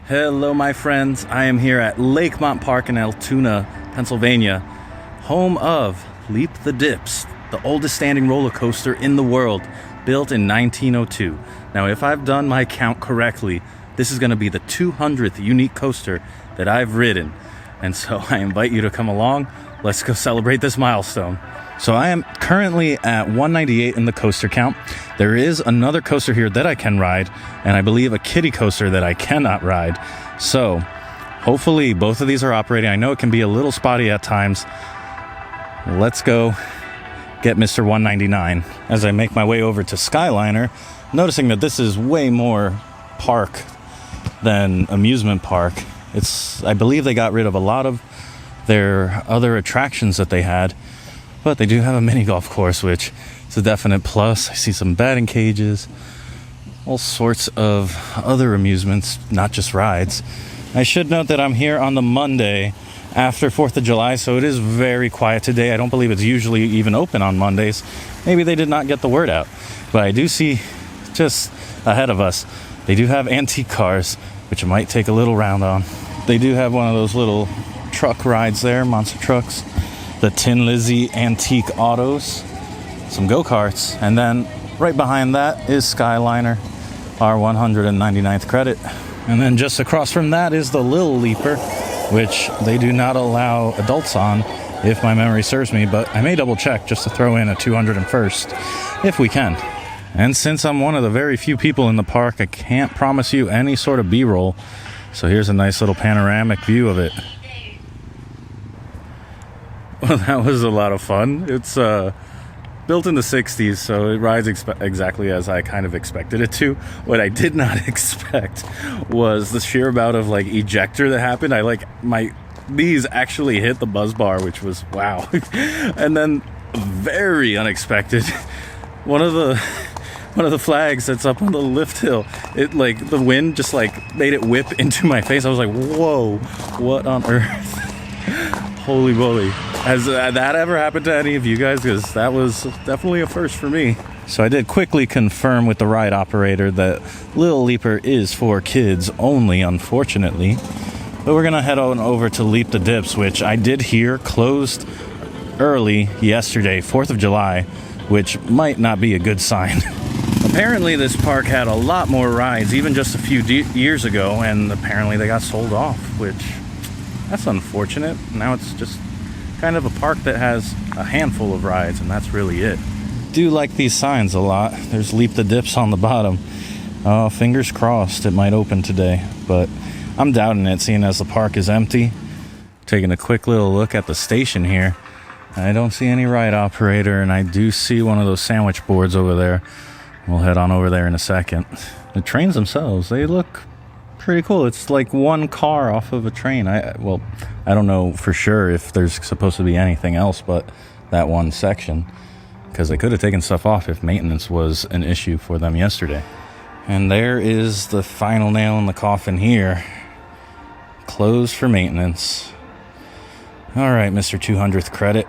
Hello, my friends. I am here at Lakemont Park in Altoona, Pennsylvania, home of Leap the Dips, the oldest standing roller coaster in the world, built in 1902. Now, if I've done my count correctly, this is going to be the 200th unique coaster that I've ridden. And so I invite you to come along. Let's go celebrate this milestone. So I am currently at 198 in the coaster count. There is another coaster here that I can ride, and I believe a kiddie coaster that I cannot ride. So hopefully both of these are operating. I know it can be a little spotty at times. Let's go get Mr. 199 as I make my way over to Skyliner, noticing that this is way more park than amusement park. I believe they got rid of a lot of their other attractions that they had, but they do have a mini golf course, which is a definite plus. I see some batting cages, all sorts of other amusements, not just rides. I should note that I'm here on the Monday after 4th of July, so it is very quiet today. I don't believe it's usually even open on Mondays. Maybe they did not get the word out. But I do see just ahead of us, they do have antique cars, which I might take a little round on. They do have one of those little truck rides there, monster trucks, the Tin Lizzie antique autos, some go-karts, and then right behind that is Skyliner, our 199th credit. And then just across from that is the Lil Leaper, which they do not allow adults on, if my memory serves me, but I may double check just to throw in a 201st, if we can. And since I'm one of the very few people in the park, I can't promise you any sort of B-roll. So here's a nice little panoramic view of it. Well, that was a lot of fun. It's built in the 60s, so it rides exactly as I kind of expected it to. What I did not expect was the sheer amount of ejector that happened. My knees actually hit the buzz bar, which was wow. And then very unexpected, one of the flags that's up on the lift hill, it the wind just made it whip into my face. I was like, whoa, what on earth? Holy moly. Has that ever happened to any of you guys? Because that was definitely a first for me. So I did quickly confirm with the ride operator that Lil Leaper is for kids only, unfortunately. But we're going to head on over to Leap the Dips, which I did hear closed early yesterday, 4th of July, which might not be a good sign. Apparently this park had a lot more rides, even just a few years ago, and apparently they got sold off, which that's unfortunate. Now it's just kind of a park that has a handful of rides, and that's really it. Do like these signs a lot. There's Leap the Dips on the bottom. Fingers crossed it might open today, but I'm doubting it, seeing as the park is empty. Taking a quick little look at the station here. I don't see any ride operator, and I do see one of those sandwich boards over there. We'll head on over there in a second. The trains themselves, they look pretty cool. It's like one car off of a train. I don't know for sure if there's supposed to be anything else but that one section, because they could have taken stuff off if maintenance was an issue for them yesterday. And there is the final nail in the coffin here. Closed for maintenance. All right, Mr. 200th credit.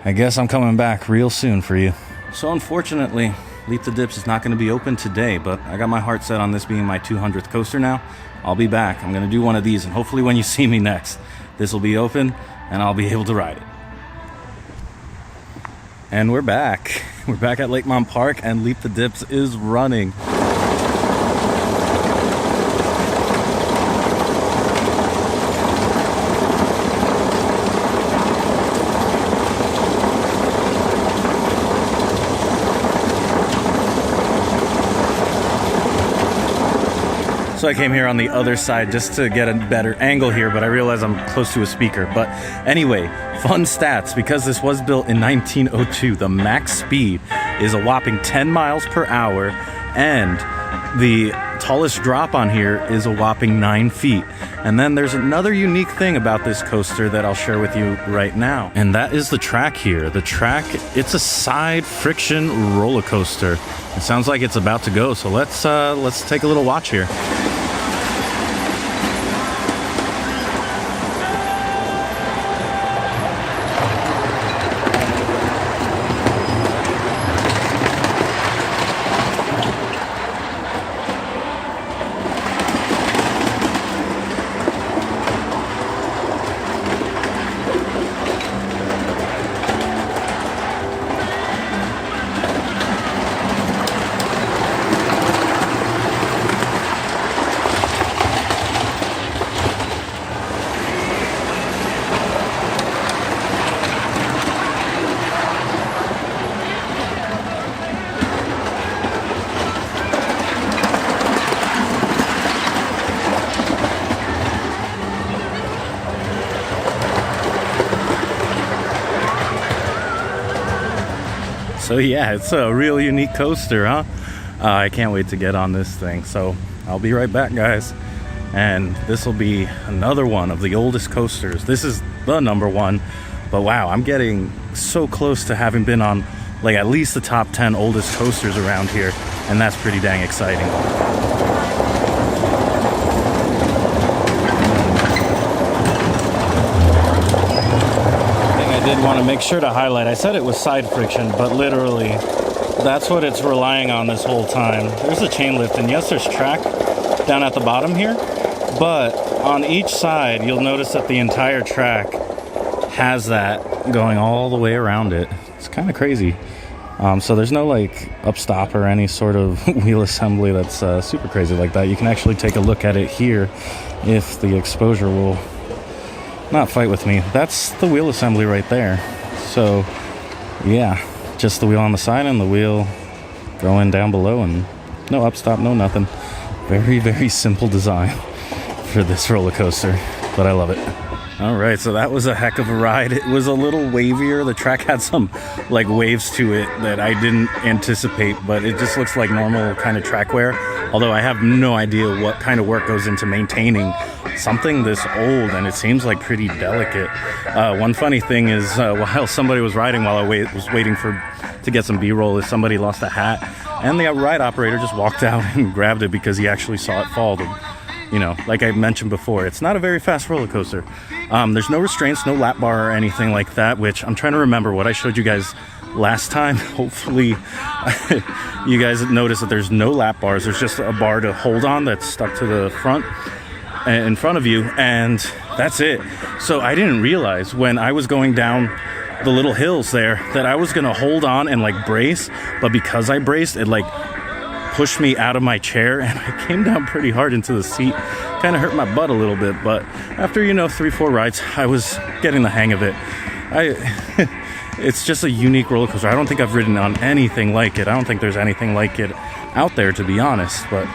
I guess I'm coming back real soon for you. So unfortunately, Leap the Dips is not going to be open today, but I got my heart set on this being my 200th coaster now. I'll be back. I'm going to do one of these, and hopefully when you see me next, this will be open, and I'll be able to ride it. And we're back. We're back at Lakemont Park, and Leap the Dips is running. So I came here on the other side just to get a better angle here, but I realize I'm close to a speaker. But anyway, fun stats, because this was built in 1902, the max speed is a whopping 10 miles per hour, and the tallest drop on here is a whopping 9 feet. And then there's another unique thing about this coaster that I'll share with you right now, and that is the track here. The track, it's a side friction roller coaster. It sounds like it's about to go, so let's take a little watch here. So yeah, it's a real unique coaster, huh? I can't wait to get on this thing. So I'll be right back, guys. And this will be another one of the oldest coasters. This is the number one, but wow, I'm getting so close to having been on like at least the top 10 oldest coasters around here, and that's pretty dang exciting. I did want to make sure to highlight, I said it was side friction, but literally that's what it's relying on this whole time. There's a chain lift, and yes, there's track down at the bottom here, but on each side you'll notice that the entire track has that going all the way around it. It's kind of crazy. So there's no like upstop or any sort of wheel assembly that's super crazy like that. You can actually take a look at it here if the exposure will not fight with me. That's the wheel assembly right there. So yeah, just the wheel on the side and the wheel going down below, and no upstop, no nothing. Very, very simple design for this roller coaster, but I love it. All right, so that was a heck of a ride. It was a little wavier. The track had some like waves to it that I didn't anticipate, but it just looks like normal kind of track wear. Although I have no idea what kind of work goes into maintaining something this old, and it seems like pretty delicate. One funny thing is while somebody was riding, while I was waiting to get some B-roll, is somebody lost a hat, and the ride operator just walked out and grabbed it because he actually saw it fall. You know, like I mentioned before, it's not a very fast roller coaster. There's no restraints, no lap bar or anything like that, which I'm trying to remember what I showed you guys last time. Hopefully you guys notice that there's no lap bars. There's just a bar to hold on that's stuck to the front, in front of you, and that's it. So I didn't realize when I was going down the little hills there that I was gonna hold on and like brace, but because I braced, it like pushed me out of my chair and I came down pretty hard into the seat. Kind of hurt my butt a little bit, but after 3-4 rides, I was getting the hang of it. It's just a unique roller coaster. I don't think I've ridden on anything like it. I don't think there's anything like it out there, to be honest, but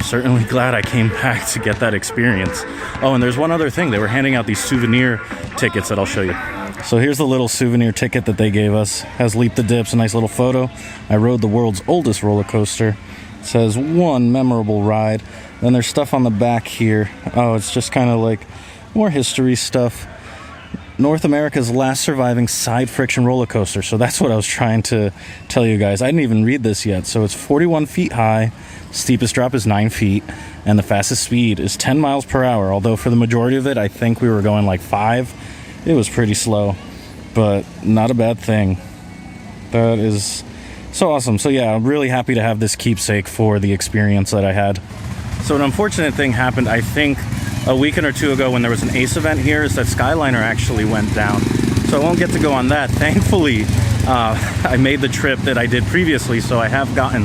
certainly glad I came back to get that experience. Oh, and there's one other thing. They were handing out these souvenir tickets that I'll show you. So here's the little souvenir ticket that they gave us. Has Leap the Dips, a nice little photo. I rode the world's oldest roller coaster. It says one memorable ride. Then there's stuff on the back here. Oh, it's just kind of like more history stuff. North America's last surviving side friction roller coaster. So that's what I was trying to tell you guys. I didn't even read this yet. So it's 41 feet high, steepest drop is 9 feet, and the fastest speed is 10 miles per hour. Although for the majority of it, I think we were going like 5. It was pretty slow, but not a bad thing. That is so awesome. So yeah, I'm really happy to have this keepsake for the experience that I had. So an unfortunate thing happened, I think, a weekend or two ago when there was an ACE event here, is that Skyliner actually went down. So I won't get to go on that. Thankfully, I made the trip that I did previously, so I have gotten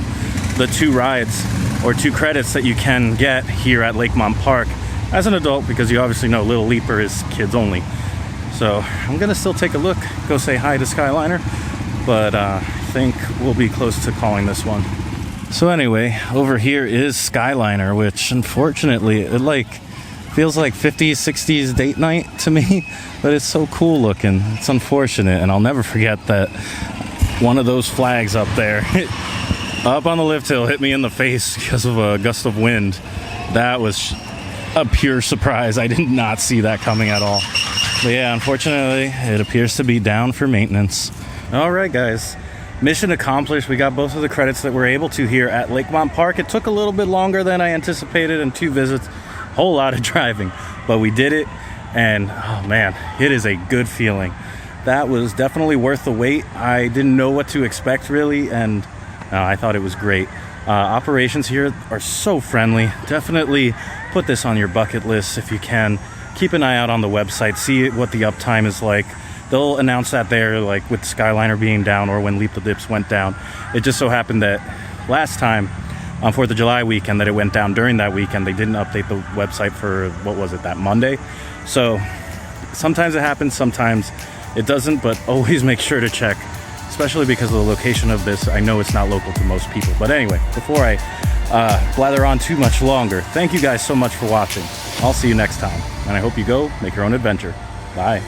the 2 rides or 2 credits that you can get here at Lakemont Park as an adult, because you obviously know Little Leaper is kids only. So I'm gonna still take a look, go say hi to Skyliner, but I think we'll be close to calling this one. So anyway, over here is Skyliner, which unfortunately it like feels like 50s, 60s date night to me, but it's so cool looking. It's unfortunate, and I'll never forget that one of those flags up there, up on the lift hill, hit me in the face because of a gust of wind. That was a pure surprise. I did not see that coming at all. But yeah, unfortunately, it appears to be down for maintenance. All right, guys. Mission accomplished. We got both of the credits that we're able to here at Lakemont Park. It took a little bit longer than I anticipated in 2 visits. Whole lot of driving, but we did it, and oh man, it is a good feeling. That was definitely worth the wait. I didn't know what to expect really, and I thought it was great. Operations here are so friendly. Definitely put this on your bucket list if you can. Keep an eye out on the website, see what the uptime is like. They'll announce that there, like with Skyliner being down or when Leap the Dips went down. It just so happened that last time on 4th of July weekend that it went down during that weekend, they didn't update the website for, what was it, that Monday? So sometimes it happens, sometimes it doesn't, but always make sure to check, especially because of the location of this. I know it's not local to most people. But anyway, before I blather on too much longer, thank you guys so much for watching. I'll see you next time, and I hope you go make your own adventure. Bye.